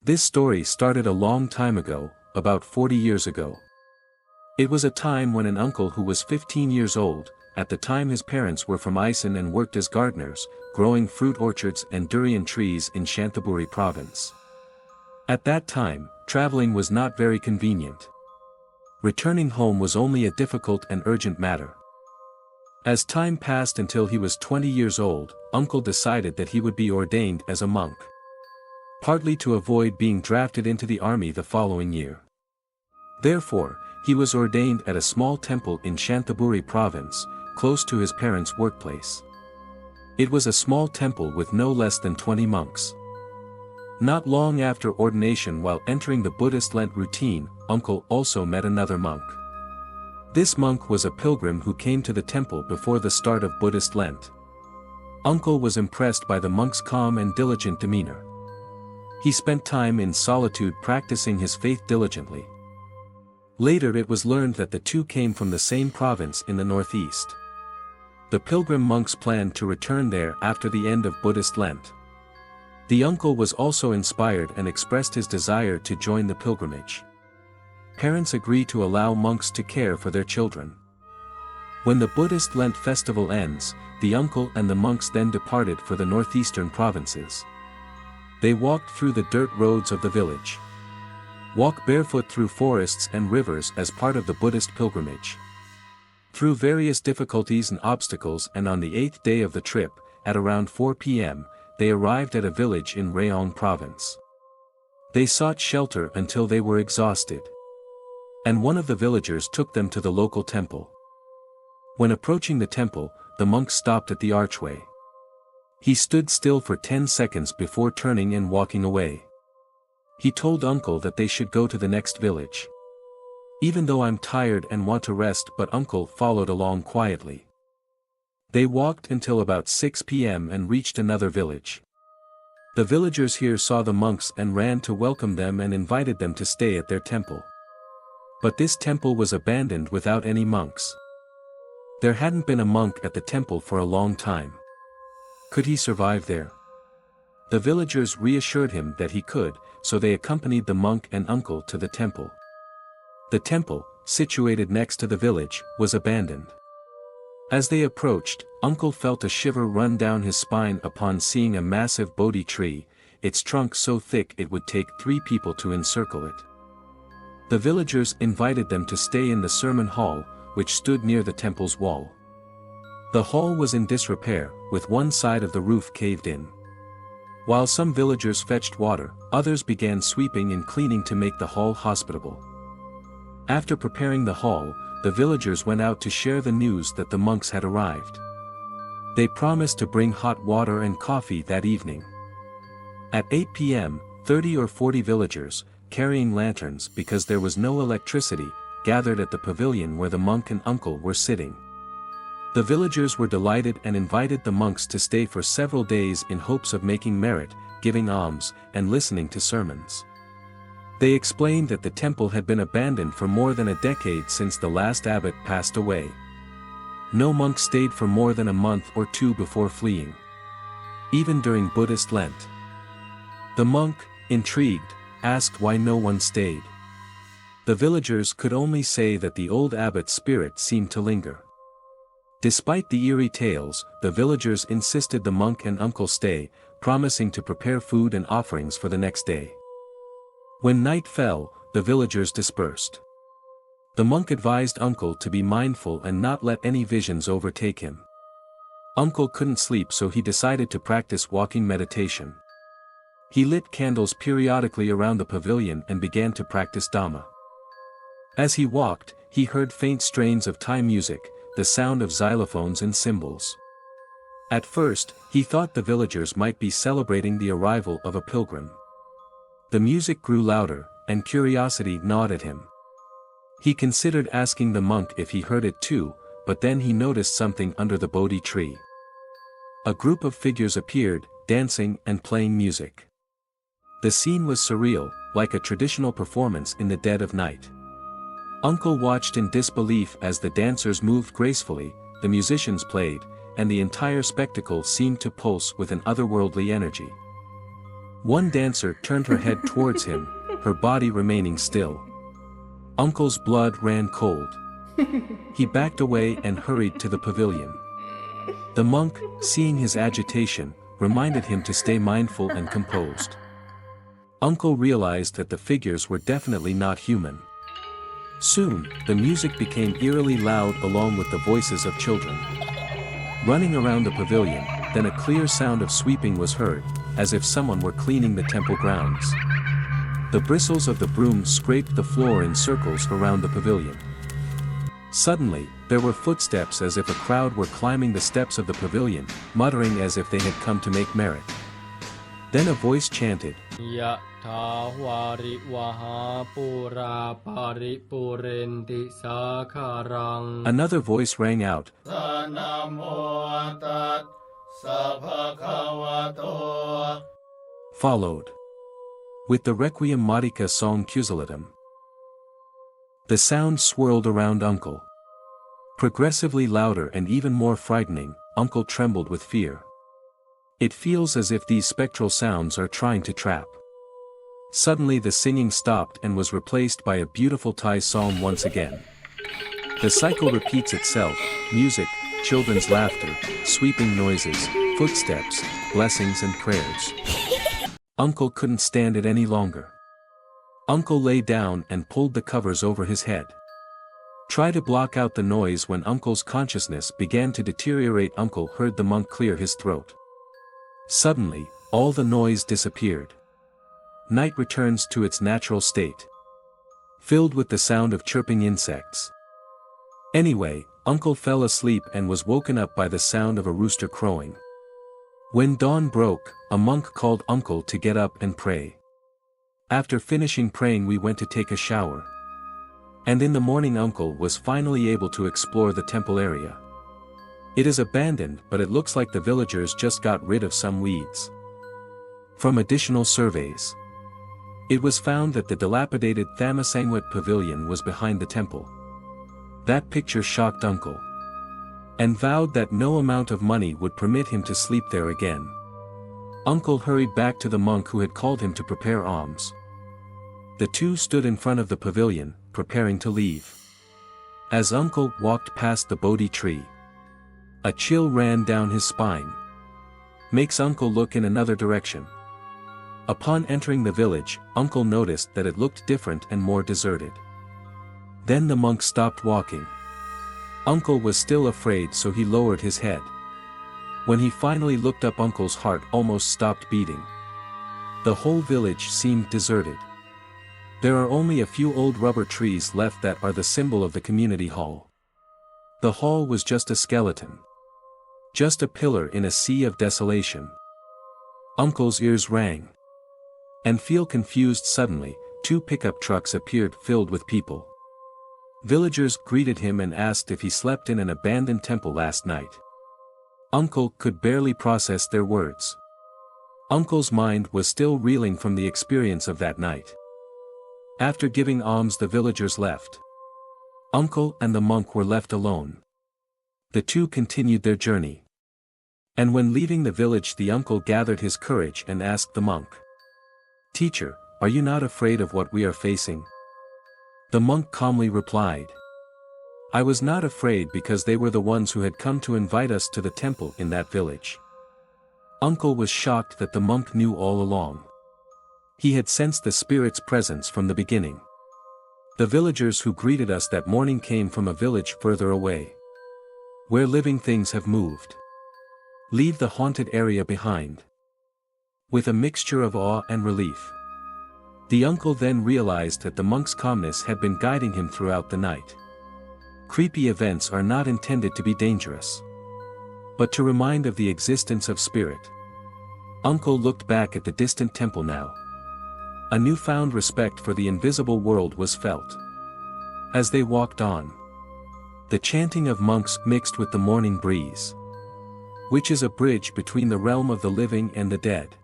This story started a long time ago, about 40 years ago. It was a time when an uncle who was 15 years old, at the time his parents were from Iceland and worked as gardeners, growing fruit orchards and durian trees in Chanthaburi province. At that time, traveling was not very convenient. Returning home was only a difficult and urgent matter. As time passed until he was 20 years old, Uncle decided that he would be ordained as a monk. Partly to avoid being drafted into the army the following year. Therefore, he was ordained at a small temple in Chanthaburi province, close to his parents' workplace. It was a small temple with no less than 20 monks. Not long after ordination, while entering the Buddhist Lent routine, Uncle also met another monk. This monk was a pilgrim who came to the temple before the start of Buddhist Lent. Uncle was impressed by the monk's calm and diligent demeanor. He spent time in solitude practicing his faith diligently. Later it was learned that the two came from the same province in the northeast. The pilgrim monks planned to return there after the end of Buddhist Lent. The uncle was also inspired and expressed his desire to join the pilgrimage. Parents agree to allow monks to care for their children. When the Buddhist Lent festival ends, the uncle and the monks then departed for the northeastern provinces. They walked through the dirt roads of the village. Walk barefoot through forests and rivers as part of the Buddhist pilgrimage. Through various difficulties and obstacles, and on the 8th day of the trip, at around 4 p.m., they arrived at a village in Rayong province. They sought shelter until they were exhausted. And one of the villagers took them to the local temple. When approaching the temple, the monk stopped at the archway. He stood still for 10 seconds before turning and walking away. He told Uncle that they should go to the next village. Even though I'm tired and want to rest, but Uncle followed along quietly. They walked until about 6 p.m. and reached another village. The villagers here saw the monks and ran to welcome them and invited them to stay at their temple. But this temple was abandoned without any monks. There hadn't been a monk at the temple for a long time. Could he survive there? The villagers reassured him that he could, so they accompanied the monk and uncle to the temple. The temple, situated next to the village, was abandoned. As they approached, Uncle felt a shiver run down his spine upon seeing a massive Bodhi tree, its trunk so thick it would take 3 people to encircle it. The villagers invited them to stay in the sermon hall, which stood near the temple's wall. The hall was in disrepair, with one side of the roof caved in. While some villagers fetched water, others began sweeping and cleaning to make the hall hospitable. After preparing the hall, the villagers went out to share the news that the monks had arrived. They promised to bring hot water and coffee that evening. At 8 p.m., 30 or 40 villagers, carrying lanterns because there was no electricity, gathered at the pavilion where the monk and uncle were sitting. The villagers were delighted and invited the monks to stay for several days in hopes of making merit, giving alms, and listening to sermons. They explained that the temple had been abandoned for more than a decade since the last abbot passed away. No monk stayed for more than a month or 2 before fleeing. Even during Buddhist Lent. The monk, intrigued, asked why no one stayed. The villagers could only say that the old abbot's spirit seemed to linger. Despite the eerie tales, the villagers insisted the monk and uncle stay, promising to prepare food and offerings for the next day. When night fell, the villagers dispersed. The monk advised Uncle to be mindful and not let any visions overtake him. Uncle couldn't sleep, so he decided to practice walking meditation. He lit candles periodically around the pavilion and began to practice Dhamma. As he walked, he heard faint strains of Thai music, the sound of xylophones and cymbals. At first, he thought the villagers might be celebrating the arrival of a pilgrim. The music grew louder, and curiosity gnawed at him. He considered asking the monk if he heard it too, but then he noticed something under the Bodhi tree. A group of figures appeared, dancing and playing music. The scene was surreal, like a traditional performance in the dead of night. Uncle watched in disbelief as the dancers moved gracefully, the musicians played, and the entire spectacle seemed to pulse with an otherworldly energy. One dancer turned her head towards him, her body remaining still. Uncle's blood ran cold. He backed away and hurried to the pavilion. The monk, seeing his agitation, reminded him to stay mindful and composed. Uncle realized that the figures were definitely not human. Soon, the music became eerily loud along with the voices of children. Running around the pavilion, then a clear sound of sweeping was heard, as if someone were cleaning the temple grounds. The bristles of the broom scraped the floor in circles around the pavilion. Suddenly, there were footsteps as if a crowd were climbing the steps of the pavilion, muttering as if they had come to make merit. Then a voice chanted, Yatha warivaha pura paripurenti sakharang. Another voice rang out, followed with the Requiem Matica song Cusilatum. The sound swirled around Uncle. Progressively louder and even more frightening, Uncle trembled with fear. It feels as if these spectral sounds are trying to trap. Suddenly the singing stopped and was replaced by a beautiful Thai psalm once again. The cycle repeats itself: music, children's laughter, sweeping noises, footsteps, blessings and prayers. Uncle couldn't stand it any longer. Uncle lay down and pulled the covers over his head. Try to block out the noise. When Uncle's consciousness began to deteriorate, Uncle heard the monk clear his throat. Suddenly, all the noise disappeared. Night returns to its natural state, filled with the sound of chirping insects. Anyway, Uncle fell asleep and was woken up by the sound of a rooster crowing. When dawn broke, a monk called Uncle to get up and pray. After finishing praying, we went to take a shower. And in the morning, Uncle was finally able to explore the temple area. It is abandoned, but it looks like the villagers just got rid of some weeds. From additional surveys, it was found that the dilapidated Thamasangwat pavilion was behind the temple. That picture shocked Uncle, and vowed that no amount of money would permit him to sleep there again. Uncle hurried back to the monk who had called him to prepare alms. The two stood in front of the pavilion, preparing to leave. As Uncle walked past the Bodhi tree, a chill ran down his spine. Makes Uncle look in another direction. Upon entering the village, Uncle noticed that it looked different and more deserted. Then the monk stopped walking. Uncle was still afraid, so he lowered his head. When he finally looked up, Uncle's heart almost stopped beating. The whole village seemed deserted. There are only a few old rubber trees left that are the symbol of the community hall. The hall was just a skeleton. Just a pillar in a sea of desolation. Uncle's ears rang. And feel confused. Suddenly, two pickup trucks appeared filled with people. Villagers greeted him and asked if he slept in an abandoned temple last night. Uncle could barely process their words. Uncle's mind was still reeling from the experience of that night. After giving alms, the villagers left. Uncle and the monk were left alone. The two continued their journey. And when leaving the village, the uncle gathered his courage and asked the monk, "Teacher, are you not afraid of what we are facing?" The monk calmly replied, "I was not afraid because they were the ones who had come to invite us to the temple in that village." Uncle was shocked that the monk knew all along. He had sensed the spirit's presence from the beginning. The villagers who greeted us that morning came from a village further away, where living things have moved. Leave the haunted area behind. With a mixture of awe and relief, the uncle then realized that the monk's calmness had been guiding him throughout the night. Creepy events are not intended to be dangerous, but to remind of the existence of spirit. Uncle looked back at the distant temple now. A newfound respect for the invisible world was felt. As they walked on, the chanting of monks mixed with the morning breeze, which is a bridge between the realm of the living and the dead.